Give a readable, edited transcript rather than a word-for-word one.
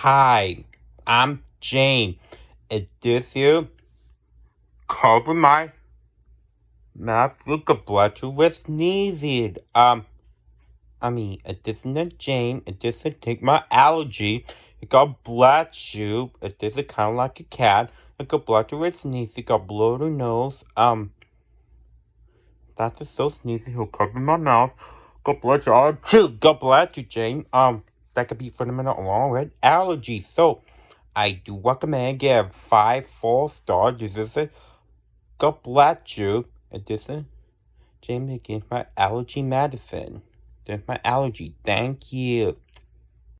Hi, I'm Jane. Is this you? Cover my mouth. Look a blutter with sneezing. This isn't Jane. It doesn't take my allergy. It got bless you. It doesn't kind of like a cat. It got blutter with sneezing. It got bloated nose. That's just so sneezy. He'll cover my mouth. God bless you all too. God bless you, Jane. That could be for the minute along with allergy. So, I do recommend give 5 full stars. This is it. God bless you. And this is Jane against my allergy medicine. That's my allergy. Thank you.